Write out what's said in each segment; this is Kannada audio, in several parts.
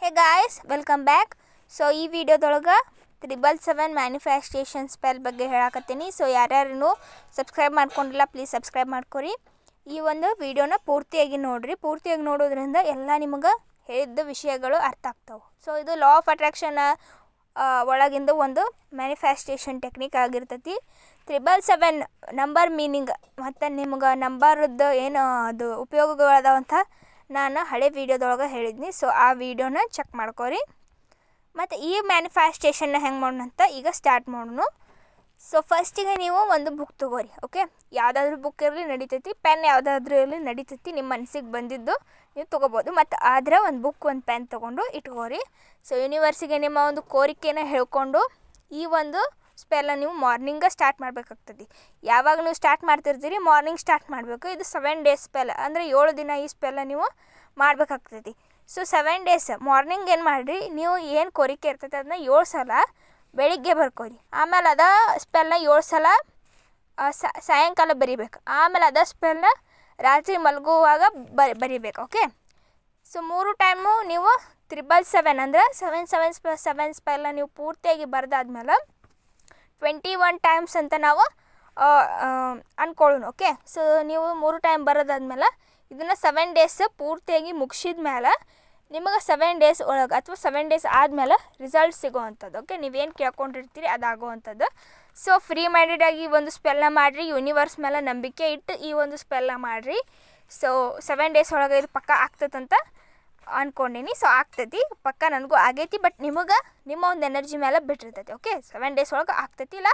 ಹೇ ಗಾಯ್ಸ್, ವೆಲ್ಕಮ್ ಬ್ಯಾಕ್. ಸೊ ಈ ವಿಡಿಯೋದೊಳಗೆ 777 ಮ್ಯಾನಿಫೆಸ್ಟೇಷನ್ ಸ್ಪೆಲ್ ಬಗ್ಗೆ ಹೇಳಕತ್ತೀನಿ. ಸೊ ಯಾರ್ಯಾರು ಸಬ್ಸ್ಕ್ರೈಬ್ ಮಾಡ್ಕೊಂಡಿಲ್ಲ ಪ್ಲೀಸ್ ಸಬ್ಸ್ಕ್ರೈಬ್ ಮಾಡ್ಕೊರಿ. ಈ ಒಂದು ವಿಡಿಯೋನ ಪೂರ್ತಿಯಾಗಿ ನೋಡಿರಿ. ಪೂರ್ತಿಯಾಗಿ ನೋಡೋದ್ರಿಂದ ಎಲ್ಲ ನಿಮಗೆ ಹೇಳಿದ ವಿಷಯಗಳು ಅರ್ಥ ಆಗ್ತಾವೆ. ಸೊ ಇದು ಲಾ ಆಫ್ ಅಟ್ರಾಕ್ಷನ್ ಒಳಗಿಂದ ಒಂದು ಮ್ಯಾನಿಫೆಸ್ಟೇಷನ್ ಟೆಕ್ನಿಕ್ ಆಗಿರ್ತೈತಿ. 777 ನಂಬರ್ ಮೀನಿಂಗ್ ಮತ್ತು ನಿಮ್ಗೆ ನಂಬರ್ದು ಏನು ಅದು ಉಪಯೋಗಗಳದಾವಂತ ನಾನು ಹಳೆ ವೀಡಿಯೋದೊಳಗೆ ಹೇಳಿದ್ನಿ. ಸೊ ಆ ವಿಡಿಯೋನ ಚೆಕ್ ಮಾಡ್ಕೊರಿ. ಮತ್ತು ಈ ಮ್ಯಾನಿಫೆಸ್ಟೇಷನ್ನ ಹೆಂಗೆ ಮಾಡೋಣ ಅಂತ ಈಗ ಸ್ಟಾರ್ಟ್ ಮಾಡೋಣ. ಸೊ ಫಸ್ಟಿಗೆ ನೀವು ಒಂದು ಬುಕ್ ತೊಗೋರಿ. ಓಕೆ, ಯಾವುದಾದ್ರೂ ಬುಕ್ ಇರಲಿ ನಡಿತೈತಿ, ಪೆನ್ ಯಾವುದಾದ್ರೂ ಇರಲಿ ನಡಿತೈತಿ, ನಿಮ್ಮ ಮನಸ್ಸಿಗೆ ಬಂದಿದ್ದು ನೀವು ತೊಗೋಬೋದು. ಮತ್ತು ಆದರೆ ಒಂದು ಬುಕ್ ಒಂದು ಪೆನ್ ತೊಗೊಂಡು ಇಟ್ಕೋರಿ. ಸೊ ಯೂನಿವರ್ಸಿಗೆ ನಿಮ್ಮ ಒಂದು ಕೋರಿಕೆನ ಹೇಳ್ಕೊಂಡು ಈ ಒಂದು ಸ್ಪೆಲ್ಲ ನೀವು ಮಾರ್ನಿಂಗ ಸ್ಟಾರ್ಟ್ ಮಾಡಬೇಕಾಗ್ತದೆ. ಯಾವಾಗ ನೀವು ಸ್ಟಾರ್ಟ್ ಮಾಡ್ತಿರ್ತೀರಿ ಮಾರ್ನಿಂಗ್ ಸ್ಟಾರ್ಟ್ ಮಾಡಬೇಕು. ಇದು 7 ಡೇಸ್ ಸ್ಪೆಲ್, ಅಂದರೆ 7 ದಿನ ಈ ಸ್ಪೆಲ್ಲ ನೀವು ಮಾಡಬೇಕಾಗ್ತದೆ. ಸೊ 7 ಡೇಸ್ ಮಾರ್ನಿಂಗ್ ಏನು ಮಾಡಿರಿ, ನೀವು ಏನು ಕೋರಿಕೆ ಇರ್ತೈತೆ ಅದನ್ನ 7 ಸಲ ಬೆಳಿಗ್ಗೆ ಬರ್ಕೋರಿ. ಆಮೇಲೆ ಅದ ಸ್ಪೆಲ್ನ 7 ಸಲ ಸಾಯಂಕಾಲ ಬರಿಬೇಕು. ಆಮೇಲೆ ಅದ ಸ್ಪೆಲ್ನ ರಾತ್ರಿ ಮಲಗುವಾಗ ಬರಿಬೇಕು. ಓಕೆ, ಸೊ 3 ಟೈಮು ನೀವು 777 ಅಂದರೆ 7 ಸ್ಪೆಲ್ನ ನೀವು ಪೂರ್ತಿಯಾಗಿ ಬರೆದಾದ್ಮೇಲೆ 21 ಟೈಮ್ಸ್ ಅಂತ ನಾವು ಅಂದ್ಕೊಳ್ಳೋಣ. ಓಕೆ, ಸೊ ನೀವು 3 ಟೈಮ್ ಬರೋದಾದ್ಮೇಲೆ ಇದನ್ನು 7 ಡೇಸ್ ಪೂರ್ತಿಯಾಗಿ ಮುಗಿಸಿದ ಮೇಲೆ ನಿಮಗೆ 7 ಡೇಸ್ ಒಳಗೆ ಅಥವಾ 7 ಡೇಸ್ ಆದಮೇಲೆ ರಿಸಲ್ಟ್ ಸಿಗೋವಂಥದ್ದು. ಓಕೆ, ನೀವೇನು ಕೇಳ್ಕೊಂಡಿರ್ತೀರಿ ಅದಾಗುವಂಥದ್ದು. ಸೊ ಫ್ರೀ ಮೈಂಡೆಡಾಗಿ ಒಂದು ಸ್ಪೆಲ್ನ ಮಾಡಿರಿ. ಯೂನಿವರ್ಸ್ ಮೇಲೆ ನಂಬಿಕೆ ಇಟ್ಟು ಈ ಒಂದು ಸ್ಪೆಲ್ನ ಮಾಡಿರಿ. ಸೊ 7 ಡೇಸ್ ಒಳಗೆ ಇದು ಪಕ್ಕ ಆಗ್ತದಂತ ಅಂದ್ಕೊಂಡೀನಿ. ಸೊ ಆಗ್ತೈತಿ, ಪಕ್ಕ ನನಗೂ ಆಗೈತಿ. ಬಟ್ ನಿಮಗೆ ನಿಮ್ಮ ಒಂದು ಎನರ್ಜಿ ಮೇಲೆ ಬಿಟ್ಟಿರ್ತೈತಿ. ಓಕೆ, 7 ಡೇಸ್ ಒಳಗೆ ಆಗ್ತೈತಿ, ಇಲ್ಲ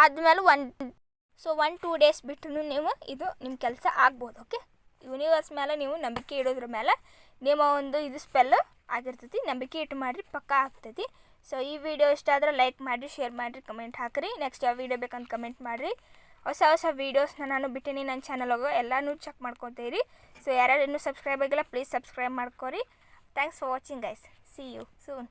ಆದಮೇಲೆ 1-2 ಡೇಸ್ ಬಿಟ್ಟು ನೀವು ಇದು ನಿಮ್ಮ ಕೆಲಸ ಆಗ್ಬೋದು. ಓಕೆ, ಯೂನಿವರ್ಸ್ ಮೇಲೆ ನೀವು ನಂಬಿಕೆ ಇಡೋದ್ರ ಮೇಲೆ ನಿಮ್ಮ ಒಂದು ಇದು ಸ್ಪೆಲ್ ಆಗಿರ್ತೈತಿ. ನಂಬಿಕೆ ಇಟ್ಟು ಮಾಡಿರಿ, ಪಕ್ಕ ಆಗ್ತೈತಿ. ಸೊ ಈ ವಿಡಿಯೋ ಇಷ್ಟ ಆದರೆ ಲೈಕ್ ಮಾಡಿರಿ, ಶೇರ್ ಮಾಡಿರಿ, ಕಮೆಂಟ್ ಹಾಕಿರಿ. ನೆಕ್ಸ್ಟ್ ಯಾವ ವಿಡಿಯೋ ಬೇಕಂತ ಕಮೆಂಟ್ ಮಾಡಿರಿ. ಹೊಸ ವೀಡಿಯೋಸ್ನ ನಾನು ಬಿಟ್ಟಿನಿ ನನ್ನ ಚಾನಲ್ಗೆ, ಎಲ್ಲನೂ ಚೆಕ್ ಮಾಡ್ಕೊತೀರಿ. ಸೊ ಯಾರ್ಯಾರು ಇನ್ನೂ ಸಬ್ಸ್ಕ್ರೈಬ್ ಆಗಿಲ್ಲ ಪ್ಲೀಸ್ ಸಬ್ಸ್ಕ್ರೈಬ್ ಮಾಡ್ಕೊರಿ. Thanks for watching guys. See you soon.